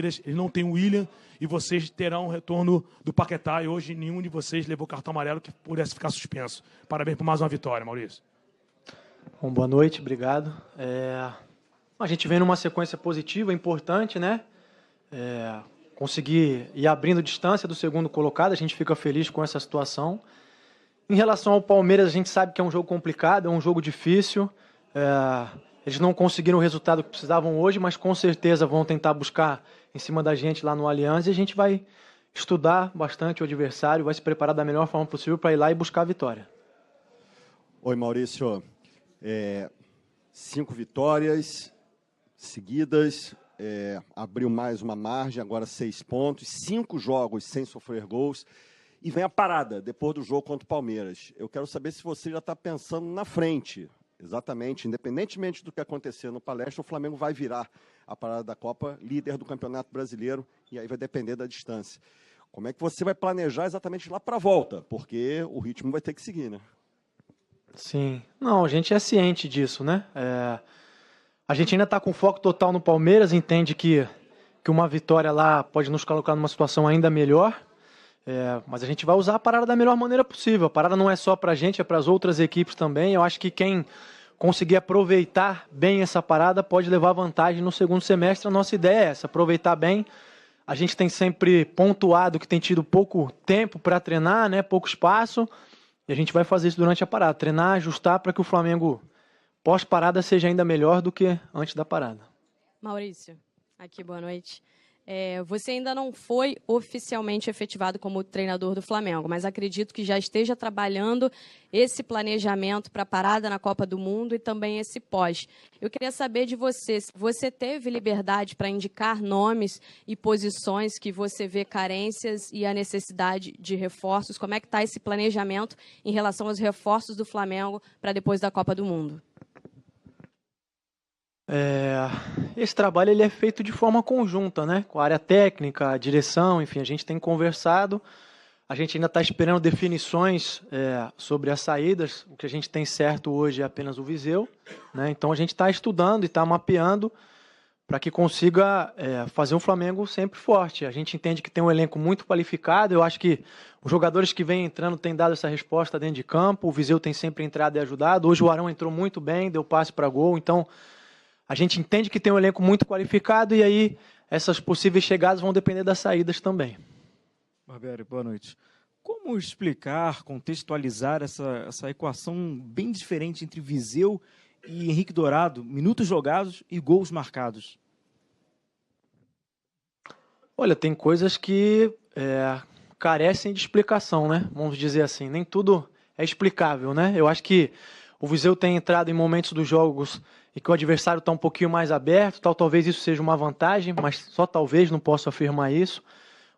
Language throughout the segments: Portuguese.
Palmeiras, ele não tem o William, e vocês terão o retorno do Paquetá, e hoje nenhum de vocês levou cartão amarelo que pudesse ficar suspenso. Parabéns por mais uma vitória, Maurício. Bom, boa noite, obrigado. A gente vem numa sequência positiva, importante, né? Conseguir ir abrindo distância do segundo colocado, a gente fica feliz com essa situação. Em relação ao Palmeiras, a gente sabe que é um jogo complicado, é um jogo difícil. Eles não conseguiram o resultado que precisavam hoje, mas com certeza vão tentar buscar em cima da gente lá no Allianz, e a gente vai estudar bastante o adversário, vai se preparar da melhor forma possível para ir lá e buscar a vitória. Oi, Maurício. 5 vitórias seguidas, abriu mais uma margem, agora 6 pontos, 5 jogos sem sofrer gols, e vem a parada depois do jogo contra o Palmeiras. Eu quero saber se você já está pensando na frente. Exatamente, independentemente do que acontecer no Palestra, o Flamengo vai virar a parada da Copa, líder do Campeonato Brasileiro, e aí vai depender da distância. Como é que você vai planejar exatamente lá para a volta? Porque o ritmo vai ter que seguir, né? Sim, não, a gente é ciente disso, né? A gente ainda está com foco total no Palmeiras, entende que uma vitória lá pode nos colocar numa situação ainda melhor, mas a gente vai usar a parada da melhor maneira possível. A parada não é só para a gente, é para as outras equipes também. Eu acho que quem conseguir aproveitar bem essa parada pode levar vantagem no segundo semestre. A nossa ideia é essa, aproveitar bem. A gente tem sempre pontuado que tem tido pouco tempo para treinar, né? Pouco espaço, e a gente vai fazer isso durante a parada, treinar, ajustar para que o Flamengo pós-parada seja ainda melhor do que antes da parada. Maurício, aqui, boa noite. Você ainda não foi oficialmente efetivado como treinador do Flamengo, mas acredito que já esteja trabalhando esse planejamento para a parada na Copa do Mundo e também esse pós. Eu queria saber de você, se você teve liberdade para indicar nomes e posições que você vê carências e a necessidade de reforços. Como é que está esse planejamento em relação aos reforços do Flamengo para depois da Copa do Mundo? Esse trabalho ele é feito de forma conjunta, né? Com a área técnica, a direção, enfim, a gente tem conversado. A gente ainda está esperando definições sobre as saídas. O que a gente tem certo hoje é apenas o Viseu, né? Então a gente está estudando e está mapeando para que consiga fazer um Flamengo sempre forte. A gente entende que tem um elenco muito qualificado. Eu acho que os jogadores que vêm entrando têm dado essa resposta dentro de campo. O Viseu tem sempre entrado e ajudado. Hoje o Arão entrou muito bem, deu passe para gol. Então a gente entende que tem um elenco muito qualificado e aí essas possíveis chegadas vão depender das saídas também. Barbieri, boa noite. Como explicar, contextualizar essa equação bem diferente entre Viseu e Henrique Dourado, minutos jogados e gols marcados? Olha, tem coisas que carecem de explicação, né? Vamos dizer assim, nem tudo é explicável, né? Eu acho que o Viseu tem entrado em momentos dos jogos e que o adversário está um pouquinho mais aberto, talvez isso seja uma vantagem, mas só talvez, não posso afirmar isso.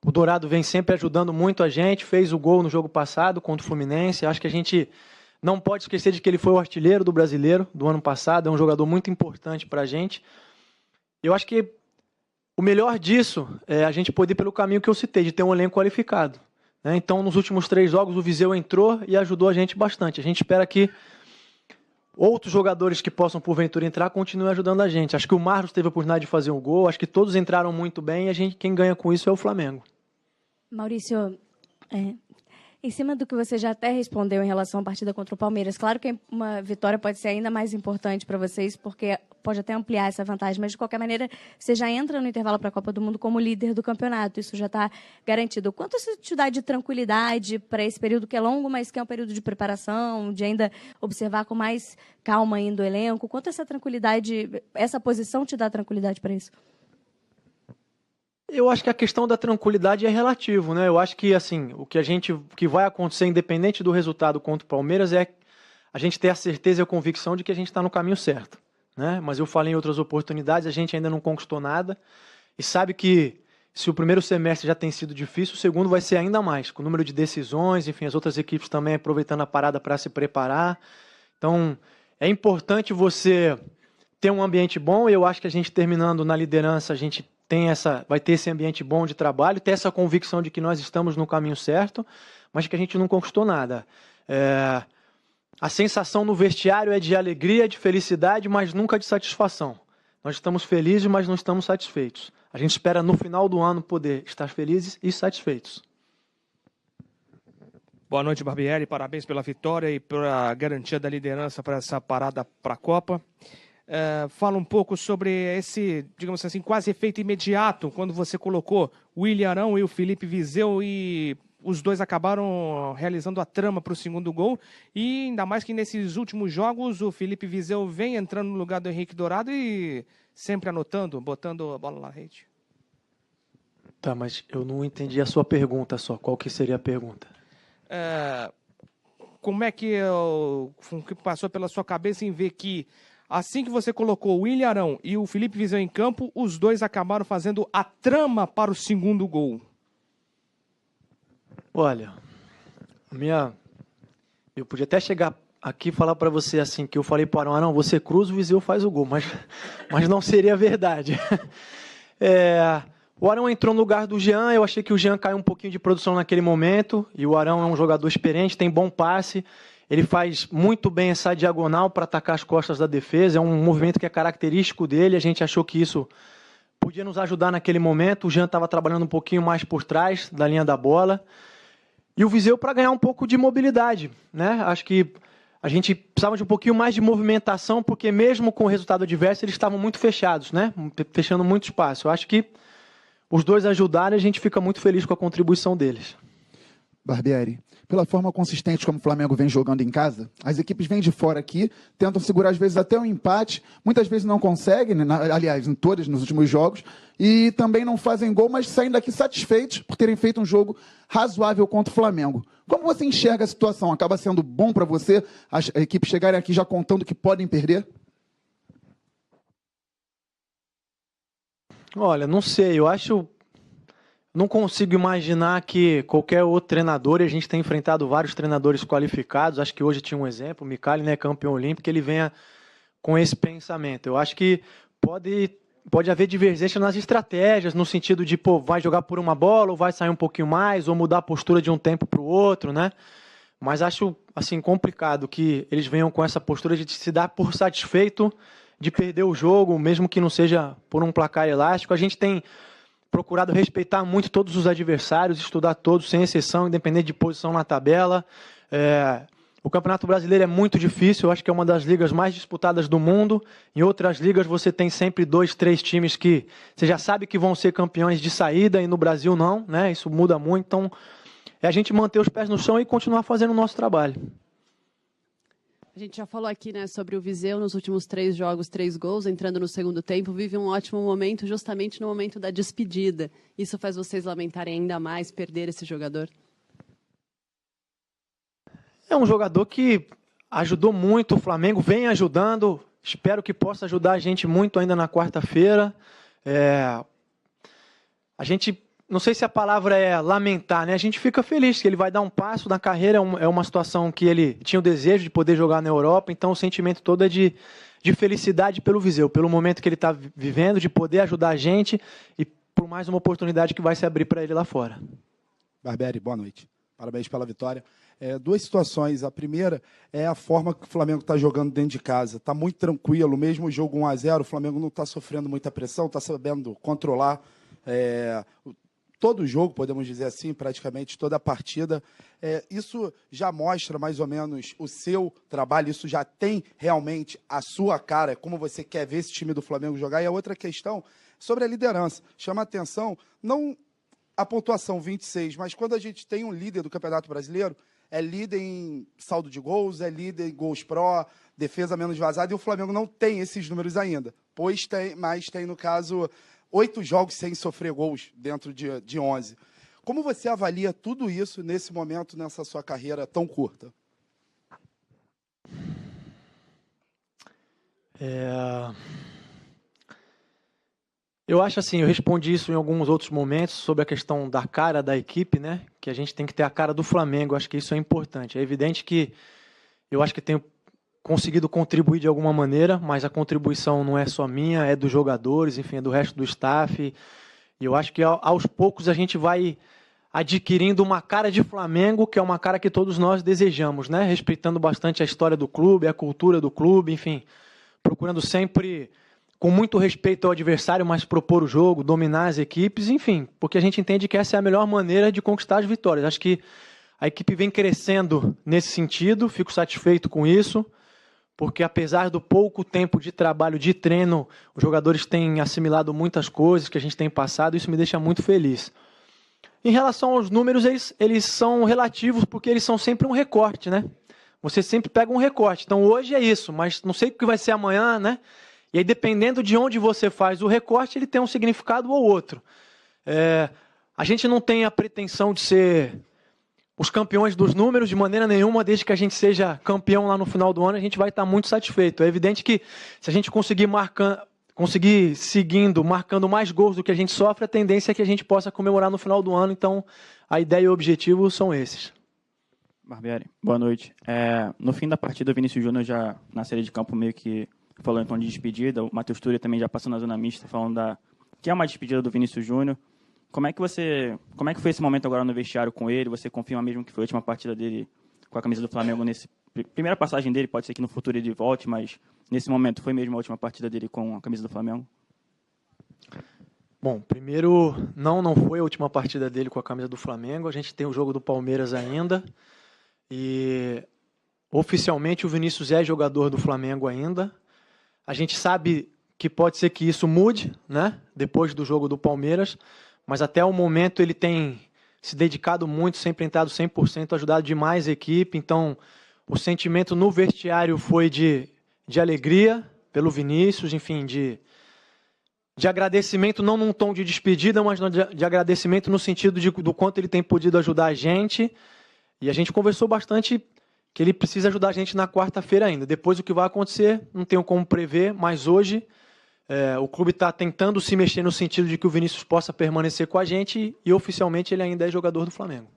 O Dourado vem sempre ajudando muito a gente, fez o gol no jogo passado contra o Fluminense. Acho que a gente não pode esquecer de que ele foi o artilheiro do Brasileiro do ano passado, é um jogador muito importante para a gente. Eu acho que o melhor disso é a gente poder ir pelo caminho que eu citei, de ter um elenco qualificado, né? Então, nos últimos 3 jogos, o Viseu entrou e ajudou a gente bastante. A gente espera que outros jogadores que possam, porventura, entrar, continuem ajudando a gente. Acho que o Marlos teve a oportunidade de fazer um gol, acho que todos entraram muito bem e quem ganha com isso é o Flamengo. Maurício, em cima do que você já até respondeu em relação à partida contra o Palmeiras, claro que uma vitória pode ser ainda mais importante para vocês, porque pode até ampliar essa vantagem, mas de qualquer maneira você já entra no intervalo para a Copa do Mundo como líder do campeonato, isso já está garantido. Quanto isso te dá de tranquilidade para esse período que é longo, mas que é um período de preparação, de ainda observar com mais calma ainda o elenco? Quanto essa tranquilidade, essa posição te dá tranquilidade para isso? Eu acho que a questão da tranquilidade é relativo, né? Eu acho que assim, o que vai acontecer independente do resultado contra o Palmeiras é a gente ter a certeza e a convicção de que a gente está no caminho certo, né? Mas eu falei em outras oportunidades, a gente ainda não conquistou nada e sabe que se o primeiro semestre já tem sido difícil, o segundo vai ser ainda mais, com o número de decisões, enfim, as outras equipes também aproveitando a parada para se preparar. Então, é importante você ter um ambiente bom e eu acho que a gente terminando na liderança, a gente vai ter esse ambiente bom de trabalho, ter essa convicção de que nós estamos no caminho certo, mas que a gente não conquistou nada. A sensação no vestiário é de alegria, de felicidade, mas nunca de satisfação. Nós estamos felizes, mas não estamos satisfeitos. a gente espera no final do ano poder estar felizes e satisfeitos. Boa noite, Barbieri. Parabéns pela vitória e pela garantia da liderança para essa parada para a Copa. Fala um pouco sobre esse, digamos assim, quase efeito imediato, quando você colocou o William Arão e o Felipe Vizeu e os dois acabaram realizando a trama para o segundo gol. E ainda mais que nesses últimos jogos o Felipe Vizeu vem entrando no lugar do Henrique Dourado e sempre anotando, botando a bola na rede. Tá, mas eu não entendi a sua pergunta só. Qual que seria a pergunta? Como é que passou pela sua cabeça em ver que assim que você colocou o William Arão e o Felipe Vizeu em campo, os dois acabaram fazendo a trama para o segundo gol? Olha, eu podia até chegar aqui e falar para você assim, que eu falei para o Arão, você cruza, o Vizeu faz o gol, mas não seria verdade. O Arão entrou no lugar do Jean, eu achei que o Jean caiu um pouquinho de produção naquele momento, e o Arão é um jogador experiente, tem bom passe, ele faz muito bem essa diagonal para atacar as costas da defesa, é um movimento que é característico dele, a gente achou que isso podia nos ajudar naquele momento, o Jean estava trabalhando um pouquinho mais por trás da linha da bola, e o Vizeu para ganhar um pouco de mobilidade, né? Acho que a gente precisava de um pouquinho mais de movimentação, porque mesmo com o resultado adverso, eles estavam muito fechados, né? Fechando muito espaço. Eu acho que os dois ajudaram e a gente fica muito feliz com a contribuição deles. Barbieri, pela forma consistente como o Flamengo vem jogando em casa, as equipes vêm de fora aqui, tentam segurar às vezes até um empate, muitas vezes não conseguem, aliás, em todos nos últimos jogos, e também não fazem gol, mas saem daqui satisfeitos por terem feito um jogo razoável contra o Flamengo. Como você enxerga a situação? Acaba sendo bom para você as equipes chegarem aqui já contando que podem perder? Olha, não sei, não consigo imaginar que qualquer outro treinador, e a gente tem enfrentado vários treinadores qualificados, acho que hoje tinha um exemplo, o Micali, né, campeão olímpico, ele venha com esse pensamento. Eu acho que pode haver divergência nas estratégias, no sentido de, vai jogar por uma bola, ou vai sair um pouquinho mais, ou mudar a postura de um tempo para o outro, né? Mas acho, assim, complicado que eles venham com essa postura de se dar por satisfeito de perder o jogo, mesmo que não seja por um placar elástico. A gente tem procurado respeitar muito todos os adversários, estudar todos, sem exceção, independente de posição na tabela. O Campeonato Brasileiro é muito difícil, eu acho que é uma das ligas mais disputadas do mundo. Em outras ligas você tem sempre 2, 3 times que você já sabe que vão ser campeões de saída, e no Brasil não, né? Isso muda muito, então é a gente manter os pés no chão e continuar fazendo o nosso trabalho. A gente já falou aqui, né, sobre o Vizeu nos últimos 3 jogos, 3 gols, entrando no segundo tempo, vive um ótimo momento justamente no momento da despedida. Isso faz vocês lamentarem ainda mais perder esse jogador? É um jogador que ajudou muito o Flamengo, vem ajudando, espero que possa ajudar a gente muito ainda na quarta-feira. A gente, não sei se a palavra é lamentar, né? A gente fica feliz que ele vai dar um passo na carreira, é uma situação que ele tinha o desejo de poder jogar na Europa, então o sentimento todo é de felicidade pelo Vizeu, pelo momento que ele está vivendo, de poder ajudar a gente e por mais uma oportunidade que vai se abrir para ele lá fora. Barbieri, boa noite. Parabéns pela vitória. 2 situações. A primeira é a forma que o Flamengo está jogando dentro de casa. Está muito tranquilo, mesmo o jogo 1-0, o Flamengo não está sofrendo muita pressão, está sabendo controlar todo o jogo, podemos dizer assim, praticamente toda a partida. Isso já mostra mais ou menos o seu trabalho, isso já tem realmente a sua cara, como você quer ver esse time do Flamengo jogar. E a outra questão, sobre a liderança. Chama a atenção, não a pontuação 26, mas quando a gente tem um líder do Campeonato Brasileiro, é líder em saldo de gols, é líder em gols pró, defesa menos vazada, e o Flamengo não tem esses números ainda, mas tem, no caso, 8 jogos sem sofrer gols dentro de 11. Como você avalia tudo isso nesse momento, nessa sua carreira tão curta? Eu acho assim, eu respondi isso em alguns outros momentos sobre a questão da cara da equipe, né? Que a gente tem que ter a cara do Flamengo, acho que isso é importante. É evidente que eu acho que tenho conseguido contribuir de alguma maneira, mas a contribuição não é só minha, é dos jogadores, enfim, é do resto do staff. E eu acho que aos poucos a gente vai adquirindo uma cara de Flamengo, que é uma cara que todos nós desejamos, né? Respeitando bastante a história do clube, a cultura do clube, enfim, procurando sempre com muito respeito ao adversário, mas propor o jogo, dominar as equipes, enfim, porque a gente entende que essa é a melhor maneira de conquistar as vitórias. Acho que a equipe vem crescendo nesse sentido, fico satisfeito com isso, porque apesar do pouco tempo de trabalho, de treino, os jogadores têm assimilado muitas coisas que a gente tem passado, e isso me deixa muito feliz. Em relação aos números, eles são relativos, porque eles são sempre um recorte, né? Você sempre pega um recorte. Então, hoje é isso, mas não sei o que vai ser amanhã, né? E aí, dependendo de onde você faz o recorte, ele tem um significado ou outro. A gente não tem a pretensão de ser os campeões dos números de maneira nenhuma, desde que a gente seja campeão lá no final do ano, a gente vai estar muito satisfeito. É evidente que se a gente conseguir seguindo, marcando mais gols do que a gente sofre, a tendência é que a gente possa comemorar no final do ano. Então, a ideia e o objetivo são esses. Barbieri, boa noite. No fim da partida, o Vinícius Júnior já, na série de campo, meio que falou em tom de despedida. O Matheus Túria também já passou na zona mista, falando que é uma despedida do Vinícius Júnior. Como é que foi esse momento agora no vestiário com ele? Você confirma mesmo que foi a última partida dele com a camisa do Flamengo nesse primeira passagem dele? Pode ser que no futuro ele volte, mas nesse momento foi mesmo a última partida dele com a camisa do Flamengo? Bom, primeiro, não foi a última partida dele com a camisa do Flamengo. A gente tem o jogo do Palmeiras ainda. E oficialmente o Vinícius é jogador do Flamengo ainda. A gente sabe que pode ser que isso mude, né? Depois do jogo do Palmeiras. Mas até o momento ele tem se dedicado muito, sempre entrado 100%, ajudado demais a equipe. Então, o sentimento no vestiário foi de alegria pelo Vinícius, enfim, de agradecimento, não num tom de despedida, mas de agradecimento no sentido do quanto ele tem podido ajudar a gente. E a gente conversou bastante que ele precisa ajudar a gente na quarta-feira ainda. Depois o que vai acontecer, não tenho como prever, mas hoje o clube está tentando se mexer no sentido de que o Vinícius possa permanecer com a gente e oficialmente ele ainda é jogador do Flamengo.